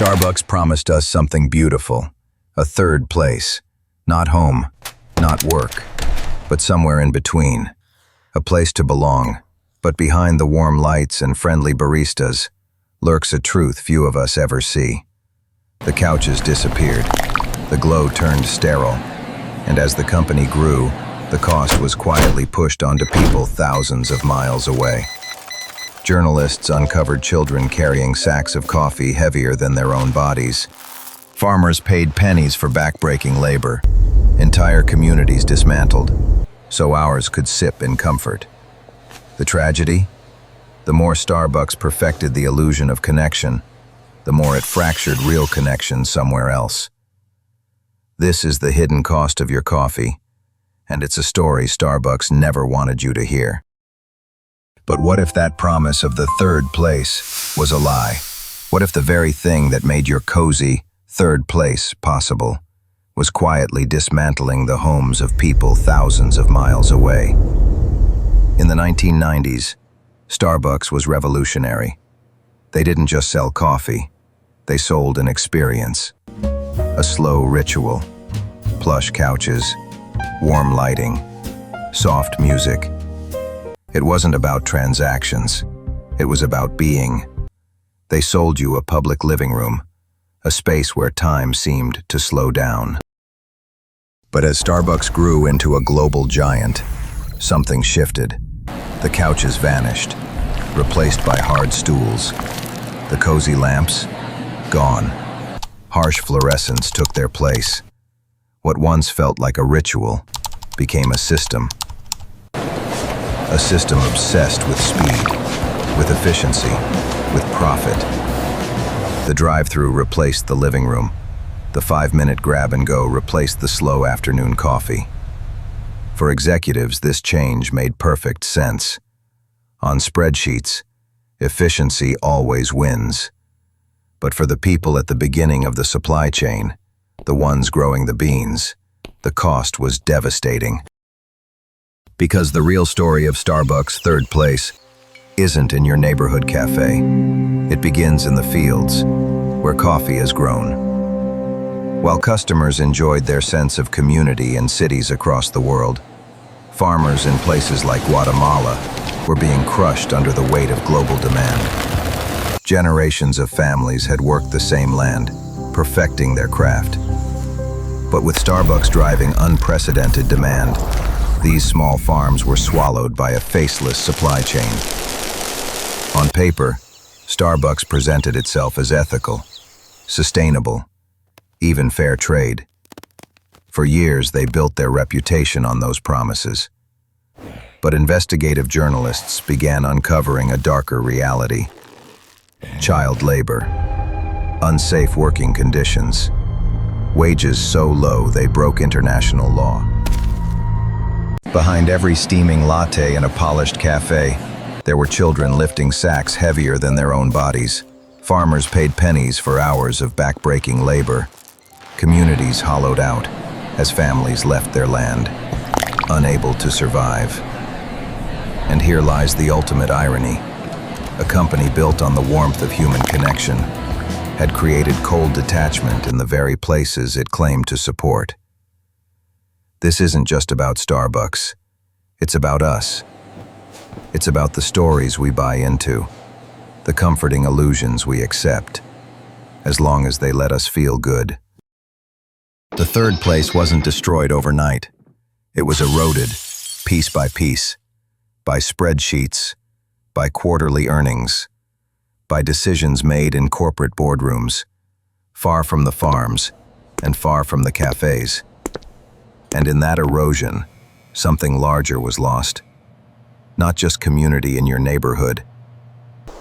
Starbucks promised us something beautiful, a third place. Not home, not work, but somewhere in between. A place to belong, but behind the warm lights and friendly baristas lurks a truth few of us ever see. The couches disappeared, the glow turned sterile, and as the company grew, the cost was quietly pushed onto people thousands of miles away. Journalists uncovered children carrying sacks of coffee heavier than their own bodies. Farmers paid pennies for backbreaking labor. Entire communities dismantled, so ours could sip in comfort. The tragedy? The more Starbucks perfected the illusion of connection, the more it fractured real connection somewhere else. This is the hidden cost of your coffee, and it's a story Starbucks never wanted you to hear. But what if that promise of the third place was a lie? What if the very thing that made your cozy third place possible was quietly dismantling the homes of people thousands of miles away? In the 1990s, Starbucks was revolutionary. They didn't just sell coffee, they sold an experience. A slow ritual, plush couches, warm lighting, soft music. It wasn't about transactions, it was about being. They sold you a public living room, a space where time seemed to slow down. But as Starbucks grew into a global giant, something shifted. The couches vanished, replaced by hard stools. The cozy lamps, gone. Harsh fluorescents took their place. What once felt like a ritual became a system. A system obsessed with speed, with efficiency, with profit. The drive-thru replaced the living room. The 5-minute grab-and-go replaced the slow afternoon coffee. For executives, this change made perfect sense. On spreadsheets, efficiency always wins. But for the people at the beginning of the supply chain, the ones growing the beans, the cost was devastating. Because the real story of Starbucks' third place isn't in your neighborhood cafe. It begins in the fields, where coffee has grown. While customers enjoyed their sense of community in cities across the world, farmers in places like Guatemala were being crushed under the weight of global demand. Generations of families had worked the same land, perfecting their craft. But with Starbucks driving unprecedented demand, these small farms were swallowed by a faceless supply chain. On paper, Starbucks presented itself as ethical, sustainable, even fair trade. For years, they built their reputation on those promises. But investigative journalists began uncovering a darker reality. Child labor, unsafe working conditions, wages so low they broke international law. Behind every steaming latte in a polished cafe, there were children lifting sacks heavier than their own bodies. Farmers paid pennies for hours of backbreaking labor. Communities hollowed out as families left their land, unable to survive. And here lies the ultimate irony. A company built on the warmth of human connection had created cold detachment in the very places it claimed to support. This isn't just about Starbucks. It's about us. It's about the stories we buy into, the comforting illusions we accept, as long as they let us feel good. The third place wasn't destroyed overnight. It was eroded, piece by piece, by spreadsheets, by quarterly earnings, by decisions made in corporate boardrooms, far from the farms and far from the cafes. And in that erosion, something larger was lost. Not just community in your neighborhood,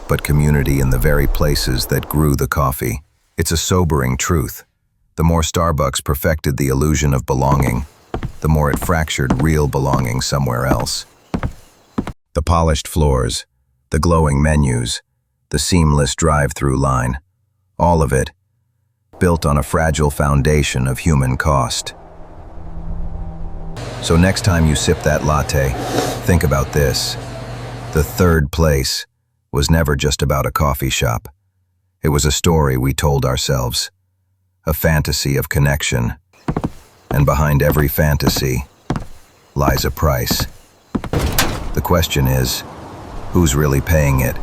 but community in the very places that grew the coffee. It's a sobering truth. The more Starbucks perfected the illusion of belonging, the more it fractured real belonging somewhere else. The polished floors, the glowing menus, the seamless drive-thru line, all of it built on a fragile foundation of human cost. So next time you sip that latte, think about this. The third place was never just about a coffee shop. It was a story we told ourselves, a fantasy of connection. And behind every fantasy lies a price. The question is, who's really paying it?